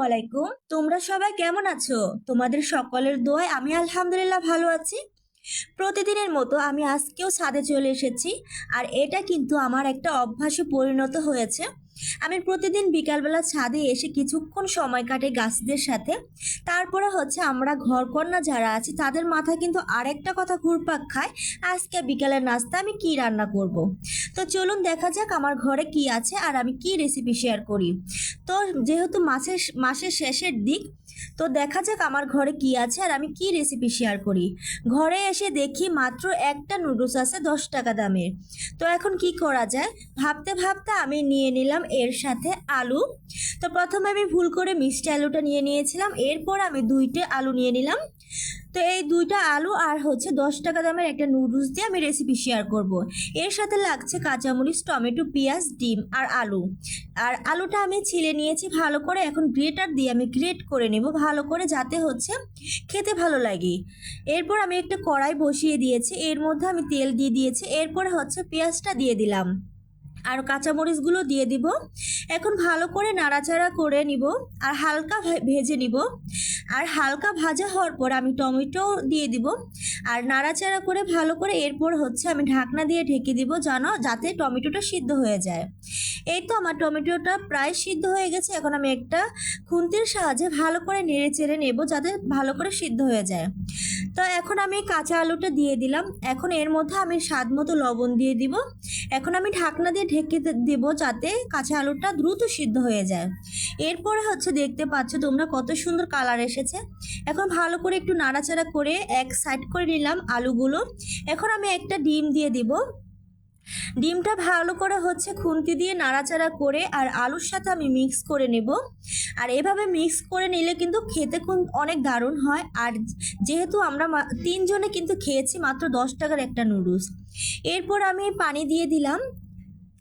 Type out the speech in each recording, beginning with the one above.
আলাইকুম। তোমরা সবাই কেমন আছো? তোমাদের সকলের দোয়ায় আমি আলহামদুলিল্লাহ ভালো আছি। প্রতিদিনের মতো আমি আজকেও ছাদে চলে এসেছি। আর এটা কিন্তু আমার একটা অভ্যাসে পরিণত হয়েছে। আমি প্রতিদিন বিকালবেলা ছাদে এসে কিছুক্ষণ সময় কাটে গাছদের সাথে। তারপরে আমরা ঘরকন্না যারা আছি তাদের মাথায় কিন্তু আরেকটা কথা ঘুরপাক খায়, আজকে বিকালের নাস্তা আমি কি রান্না করব। তো চলুন দেখা যাক আমার ঘরে কি আছে আর আমি কি রেসিপি শেয়ার করি। তো যেহেতু মাসের শেষের দিক, তো দেখা যাক আমার ঘরে কি আছে আর আমি কি রেসিপি শেয়ার করি। ঘরে এসে দেখি মাত্র একটা নুডলস আছে 10 টাকা দামের। তো এখন কি করা যায় ভাবতে ভাবতে আমি নিয়ে নিলাম এর সাথে আলু। তো প্রথমে আমি ভুল করে মিষ্টি আলুটা নিয়ে নিয়েছিলাম, এরপর আমি 2টে আলু নিয়ে নিলাম। তো এই 2টা আলু আর 10 টাকা দামের একটা নুডলস দিয়ে আমি রেসিপি শেয়ার করব। এর সাথে লাগছে কাঁচামরিচ, টমেটো, পেঁয়াজ, ডিম আর আলু। আর আলুটা আমি ছিলে নিয়েছি ভালো করে, এখন গ্রেটার দিয়ে আমি গ্রেট করে নেব ভালো করে, যাতে খেতে ভালো লাগে। এরপর আমি একটা কড়াই বসিয়ে দিয়েছি, এর মধ্যে আমি তেল দিয়ে দিয়েছি, এরপরে পেঁয়াজটা দিয়ে দিলাম আর কাঁচামরিচগুলো দিয়ে দিব। এখন ভালো করে নাড়াচাড়া করে নিব আর হালকা ভেজে নিব। আর হালকা ভাজা হওয়ার পর আমি টমেটো দিয়ে দিব আর নাড়াচাড়া করে ভালো করে, এরপর আমি ঢাকনা দিয়ে ঢেকে দিব যাতে টমেটোটা সিদ্ধ হয়ে যায়। এই তো আমার টমেটোটা প্রায় সিদ্ধ হয়ে গেছে। এখন আমি একটা খুন্তির সাহায্যে ভালো করে নেড়ে চেড়ে নেব যাতে ভালো করে সিদ্ধ হয়ে যায়। তো এখন আমি কাঁচা আলুটা দিয়ে দিলাম, এখন এর মধ্যে আমি স্বাদ মতো লবণ দিয়ে দিব। এখন আমি ঢাকনা দিয়ে ঢেকে দেব যাতে কাঁচা আলুটা দ্রুত সিদ্ধ হয়ে যায়। এরপরে দেখতে পাচ্ছ তোমরা কত সুন্দর কালার এসেছে। এখন ভালো করে একটু নাড়াচাড়া করে এক সাইড করে নিলাম আলুগুলো। এখন আমি একটা ডিম দিয়ে দিব। ডিমটা ভালো করে খুন্তি দিয়ে নাড়াচাড়া করে আর আলুর সাথে আমি মিক্স করে নেব। আর এভাবে মিক্স করে নিলে কিন্তু খেতে অনেক দারুণ হয়। আর যেহেতু আমরা 3 জনে কিন্তু খেয়েছি মাত্র 10 টাকার একটা নুডলস। এরপর আমি পানি দিয়ে দিলাম,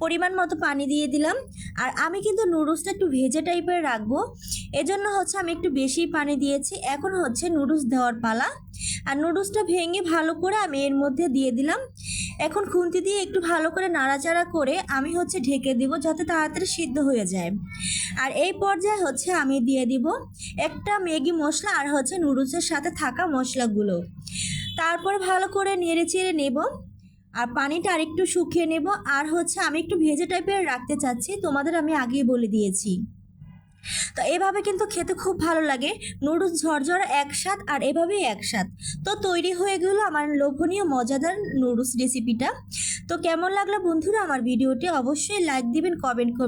পরিমাণ মতো পানি দিয়ে দিলাম। আর আমি কিন্তু নুডলসটা একটু ভেজে টাইপের রাখবো, এজন্য আমি একটু বেশি পানি দিয়েছি। এখন নুডলস দেওয়ার পালা। আর নুডলসটা ভেঙে ভালো করে আমি এর মধ্যে দিয়ে দিলাম। এখন খুন্তি দিয়ে একটু ভালো করে নাড়াচাড়া করে আমি ঢেকে দিব যাতে তাড়াতাড়ি সিদ্ধ হয়ে যায়। আর এই পর্যায়ে আমি দিয়ে দিব একটা ম্যাগি মশলা আর নুডলসের সাথে থাকা মশলাগুলো। তারপরে ভালো করে নেড়ে চেড়ে নেব আর পানিটা আরেকটু শুকিয়ে নেব। আর আমি একটু ভেজে টাইপের রাখতে চাচ্ছি, তোমাদের আমি আগেই বলে দিয়েছি। তো এভাবে কিন্তু খেতে খুব ভালো লাগে, নুডলস ঝরঝরে একসাথ আর এভাবেই একসাথ। তো তৈরি হয়ে গেল আমার লোভনীয় মজাদার নুডলস রেসিপিটা। তো কেমন লাগলো বন্ধুরা আমার ভিডিওটি? অবশ্যই লাইক দিবেন, কমেন্ট করবেন।